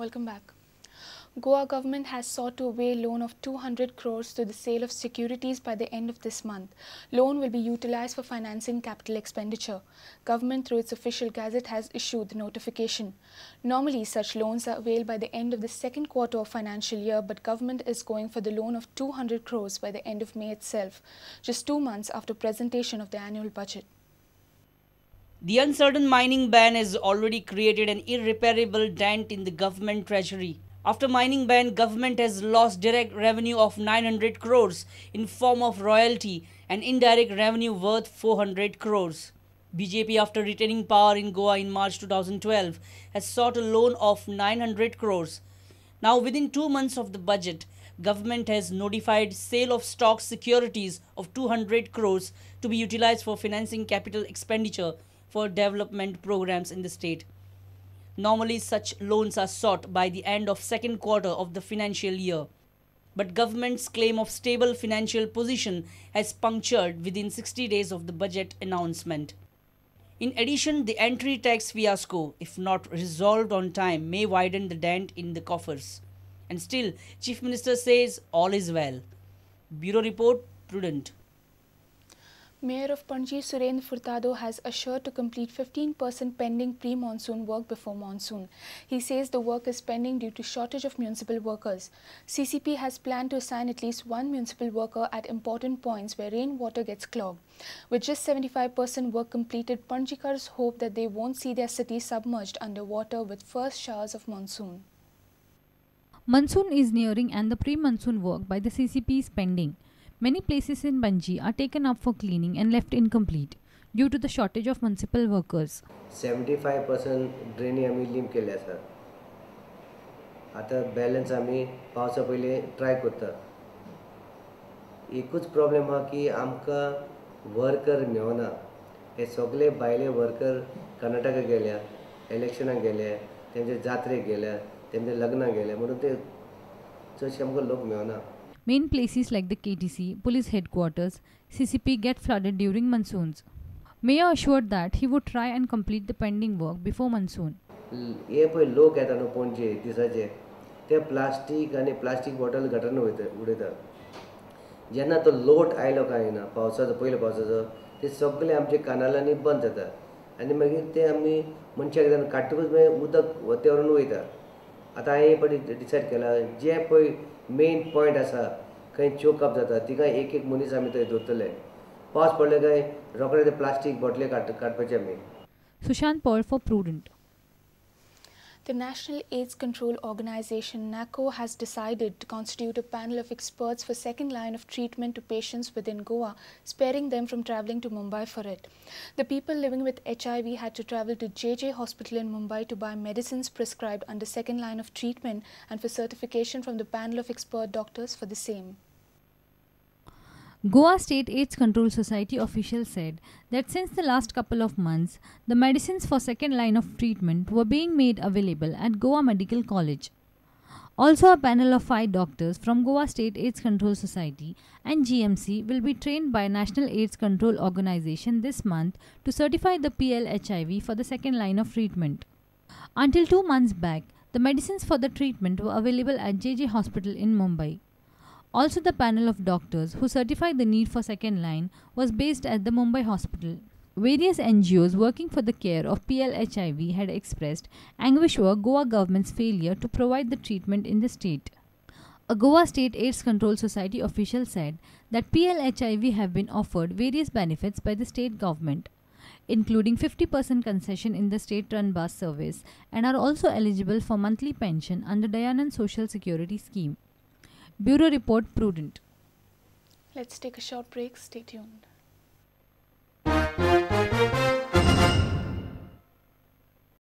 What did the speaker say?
Welcome back. Goa government has sought to avail loan of 200 crores to the sale of securities by the end of this month. Loan will be utilized for financing capital expenditure. Government through its official gazette has issued the notification. Normally such loans are availed by the end of the second quarter of financial year, but government is going for the loan of 200 crores by the end of May itself, just 2 months after presentation of the annual budget. The uncertain mining ban has already created an irreparable dent in the government treasury. After mining ban, government has lost direct revenue of 900 crores in form of royalty and indirect revenue worth 400 crores. BJP, after retaining power in Goa in March 2012, has sought a loan of 900 crores. Now, within 2 months of the budget, government has notified sale of stock securities of 200 crores to be utilized for financing capital expenditure for development programs in the state. Normally, such loans are sought by the end of second quarter of the financial year. But government's claim of stable financial position has punctured within 60 days of the budget announcement. In addition, the entry tax fiasco, if not resolved on time, may widen the dent in the coffers. And still, Chief Minister says all is well. Bureau Report, Prudent. Mayor of Panji, Surendra Furtado, has assured to complete 15% pending pre-monsoon work before monsoon. He says the work is pending due to shortage of municipal workers. CCP has planned to assign at least one municipal worker at important points where rainwater gets clogged. With just 75% work completed, Panjikars hope that they won't see their city submerged underwater with first showers of monsoon. Monsoon is nearing and the pre-monsoon work by the CCP is pending. Many places in Panji are taken up for cleaning and left incomplete due to the shortage of municipal workers. 75% ड्रेनी आम्ही limb केल्या sir. आता balance आम्ही पावसा पहिले try करता. एकूच problem हा की आमकां वर्कर मेवना. हे सगळे बायले वर्कर कर्नाटका गेल्या, इलेक्शनाक गेले, तेंचे जात्रेक गेल्या, तेंचे लग्नाक गेले म्हणून ते चडशे आमकां लोक मेवना. Main places like the KTC, police headquarters, CCP get flooded during monsoons. Mayor assured that he would try and complete the pending work before monsoon. हे पळय लोक येता न्हू पणजे दिसाचे ते प्लास्टीक आनी प्लास्टीक बॉटल गटरान उडयता. जेन्ना तो लोट आयलो काय ना पावसाचो पयलो पावसाचो ते सगळे आमचे कानालांनी बंद जाता आनी मागीर ते आमी मनशाक काडटकूच मागीर उदक ते व्हरून वयता. आतां हांवें पळय डिसायड केला जे पळय मेन पॉयंट आसा खंय चोकअप जाता तिका एक एक मनीस आमी थंय दवरतले. पावस पडले काय रोखडे ते प्लास्टीक बॉटले काडपाचे आमी. Sushant Paul for Prudent. The National AIDS Control Organization (NACO) has decided to constitute a panel of experts for second line of treatment to patients within Goa, sparing them from travelling to Mumbai for it. The people living with HIV had to travel to JJ Hospital in Mumbai to buy medicines prescribed under second line of treatment and for certification from the panel of expert doctors for the same. Goa State AIDS Control Society officials said that since the last couple of months, the medicines for second line of treatment were being made available at Goa Medical College. Also, a panel of 5 doctors from Goa State AIDS Control Society and GMC will be trained by National AIDS Control Organization this month to certify the PL-HIV for the second line of treatment. Until 2 months back, the medicines for the treatment were available at JJ Hospital in Mumbai. Also, the panel of doctors who certified the need for second line was based at the Mumbai hospital. Various NGOs working for the care of PL-HIV had expressed anguish over Goa government's failure to provide the treatment in the state. A Goa State AIDS Control Society official said that PL-HIV have been offered various benefits by the state government, including 50% concession in the state-run bus service, and are also eligible for monthly pension under Dayanand Social Security Scheme. Bureau Report, Prudent. Let's take a short break. Stay tuned.